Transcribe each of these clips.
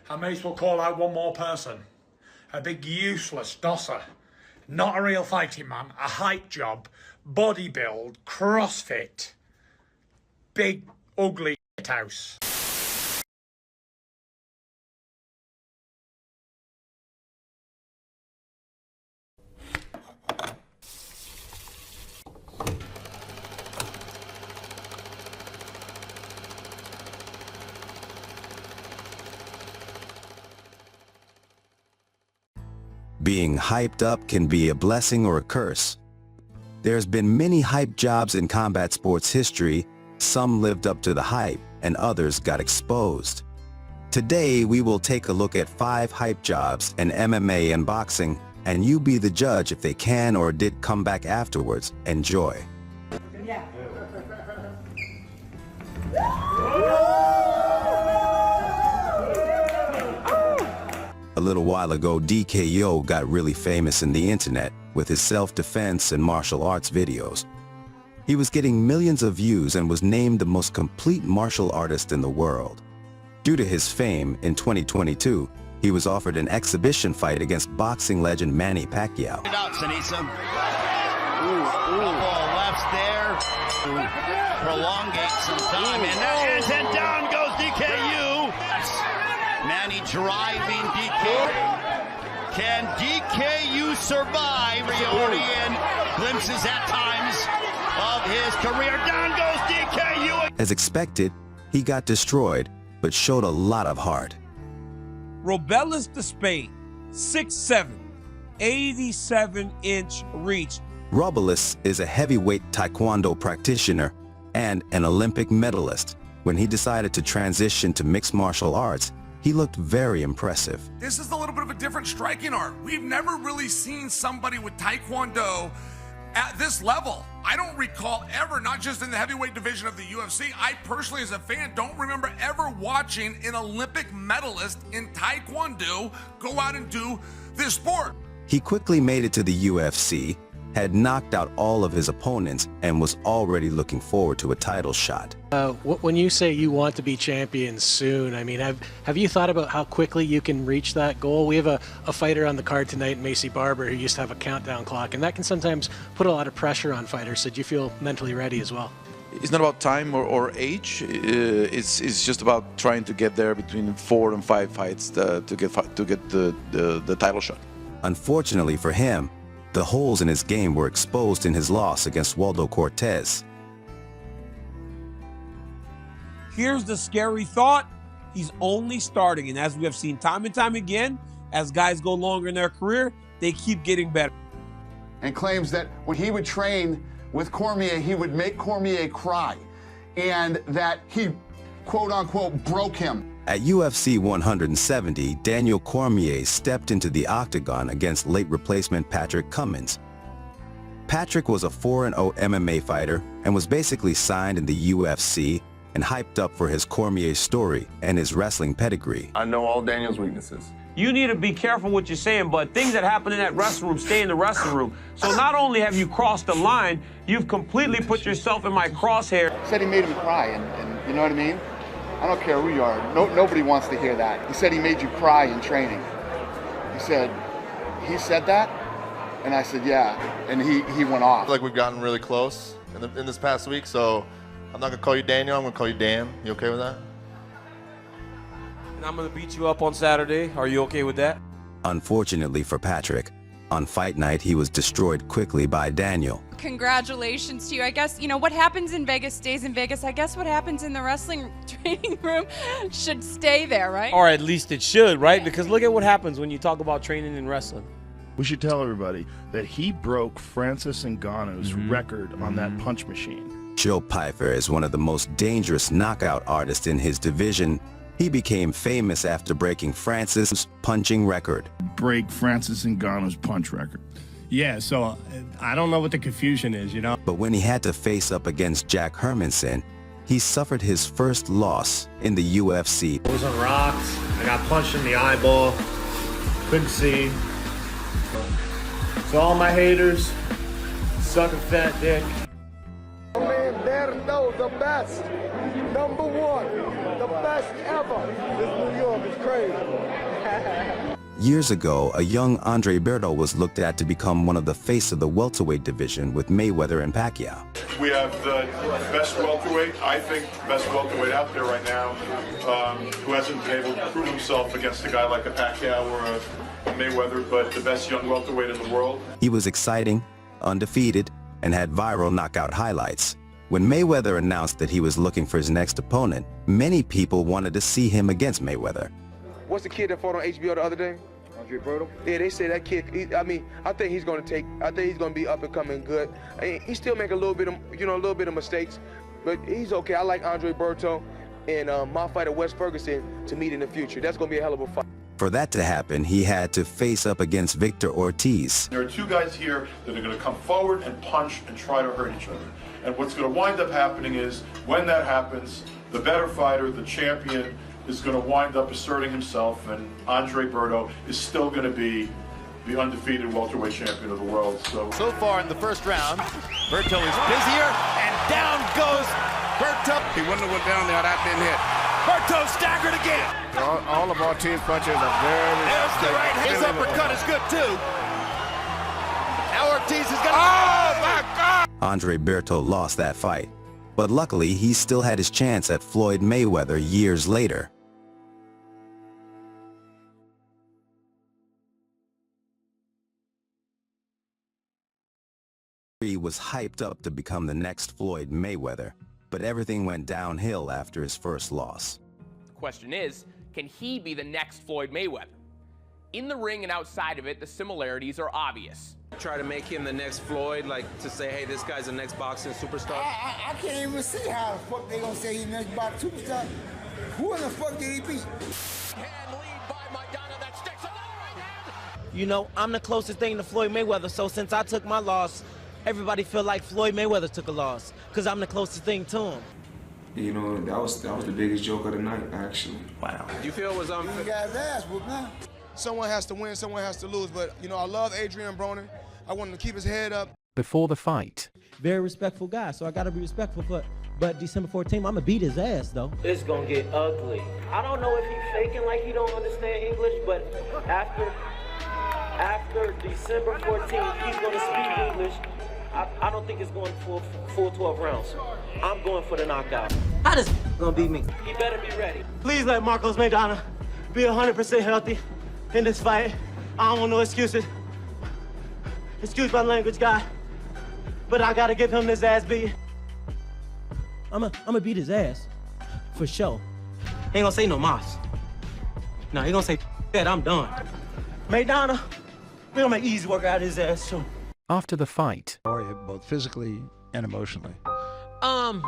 I may as well call out one more person. A big useless dosser. Not a real fighting man. A hype job. Body build. CrossFit. Big, ugly house. Being hyped up can be a blessing or a curse. There's been many hype jobs in combat sports history. Some lived up to the hype and others got exposed. Today we will take a look at 5 hype jobs in MMA and boxing, and you be the judge if they can or did come back afterwards. Enjoy. Yeah. A little while ago, DKO got really famous in the internet with his self-defense and martial arts videos. He was getting millions of views and was named the most complete martial artist in the world. Due to his fame, in 2022, he was offered an exhibition fight against boxing legend Manny Pacquiao. It out, Sinisa. Ball left there. Prolongate some time, and down goes DKU. Manny driving DK. Can DKU survive? Riordan glimpses at times of his career. Down goes DKU. As expected, he got destroyed, but showed a lot of heart. Robelis Despaigne, 6'7", 87-inch reach. Robelis is a heavyweight taekwondo practitioner and an Olympic medalist. When he decided to transition to mixed martial arts, he looked very impressive. This is a little bit of a different striking art. We've never really seen somebody with taekwondo at this level. I don't recall ever, not just in the heavyweight division of the UFC, I personally as a fan don't remember ever watching an Olympic medalist in taekwondo go out and do this sport. He quickly made it to the UFC, had knocked out all of his opponents, and was already looking forward to a title shot. When you say you want to be champion soon, I mean, have you thought about how quickly you can reach that goal? We have a fighter on the card tonight, Macy Barber, who used to have a countdown clock, and that can sometimes put a lot of pressure on fighters. So do you feel mentally ready as well? It's not about time or age. It's just about trying to get there between 4 and 5 fights to get the title shot. Unfortunately for him, the holes in his game were exposed in his loss against Waldo Cortes. Here's the scary thought. He's only starting, and as we have seen time and time again, as guys go longer in their career, they keep getting better. And claims that when he would train with Cormier, he would make Cormier cry, and that he, quote-unquote, broke him. At UFC 170, Daniel Cormier stepped into the octagon against late replacement Patrick Cummins. Patrick was a 4-0 MMA fighter and was basically signed in the UFC and hyped up for his Cormier story and his wrestling pedigree. I know all Daniel's weaknesses. You need to be careful what you're saying, but things that happen in that wrestling room stay in the wrestling room. So not only have you crossed the line, you've completely put yourself in my crosshair. Said he made him cry, and you know what I mean? I don't care who you are. Nobody wants to hear that. He said he made you cry in training. He said that? And I said, yeah. And he went off. I feel like we've gotten really close in this past week, so I'm not going to call you Daniel. I'm going to call you Dan. You okay with that? And I'm going to beat you up on Saturday. Are you okay with that? Unfortunately for Patrick, on fight night he was destroyed quickly by Daniel. Congratulations to you. I guess, you know, what happens in Vegas stays in Vegas. I guess what happens in the wrestling training room should stay there, right? Or at least it should, right? Because look at what happens when you talk about training in wrestling. We should tell everybody that he broke Francis Ngannou's record on that punch machine. Joe Pyfer is one of the most dangerous knockout artists in his division. He became famous after breaking Francis' punching record. Break Francis Ngannou's punch record. Yeah, so I don't know what the confusion is, you know? But when he had to face up against Jack Hermanson, he suffered his first loss in the UFC. I was on rocks, I got punched in the eyeball, couldn't see. So all my haters, suck a fat dick. Oh man, Berto, the best, #1, the best ever. This New York is crazy. Years ago, a young Andre Berto was looked at to become one of the face of the welterweight division with Mayweather and Pacquiao. We have the best welterweight, I think, best welterweight out there right now, who hasn't been able to prove himself against a guy like a Pacquiao or a Mayweather, but the best young welterweight in the world. He was exciting, undefeated, and had viral knockout highlights. When Mayweather announced that he was looking for his next opponent, many people wanted to see him against Mayweather. What's the kid that fought on HBO the other day? Andre Berto? Yeah, they say that kid, I think he's going to be up and coming good. He still make a little bit of mistakes, but he's okay. I like Andre Berto and my fighter Wes Ferguson to meet in the future. That's going to be a hell of a fight. For that to happen, he had to face up against Victor Ortiz. There are two guys here that are going to come forward and punch and try to hurt each other. And what's going to wind up happening is, when that happens, the better fighter, the champion, is going to wind up asserting himself, and Andre Berto is still going to be the undefeated welterweight champion of the world. So far in the first round, Berto is busier, and down goes Berto. He wouldn't have went down there had I been hit. Berto staggered again. All of Ortiz punches are very... There's the right hand. His uppercut is good, too. Now Ortiz is going to... Oh, my God! Andre Berto lost that fight, but luckily he still had his chance at Floyd Mayweather years later. He was hyped up to become the next Floyd Mayweather, but everything went downhill after his first loss. The question is, can he be the next Floyd Mayweather? In the ring and outside of it, the similarities are obvious. Try to make him the next Floyd, like to say, hey, this guy's the next boxing superstar? I can't even see how the fuck they gonna say he's the next boxing superstar. Who in the fuck did he beat? You know, I'm the closest thing to Floyd Mayweather, so since I took my loss, everybody feel like Floyd Mayweather took a loss, because I'm the closest thing to him. You know, that was the biggest joke of the night, actually. Wow. Do you feel it was unfair? You guys ass whooped now. Someone has to win, someone has to lose, but, you know, I love Adrien Broner. I want him to keep his head up. Before the fight. Very respectful guy, so I got to be respectful, but December 14th, I'm going to beat his ass, though. It's going to get ugly. I don't know if he's faking like he don't understand English, but after December 14th, he's going to speak English. I don't think it's going full 12 rounds. I'm going for the knockout. How does gonna beat me? He better be ready. Please let Marcos Maidana be 100% healthy in this fight. I don't want no excuses. Excuse my language, guy, but I gotta give him this ass beat. I'm gonna beat his ass, for sure. He ain't gonna say no mas. No, he gonna say that I'm done. Maidana, we gonna make easy work out of his ass too. After the fight. Both physically and emotionally. I'm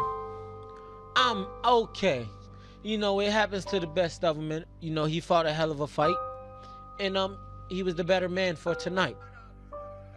okay. You know, it happens to the best of them. And, you know, he fought a hell of a fight. And he was the better man for tonight.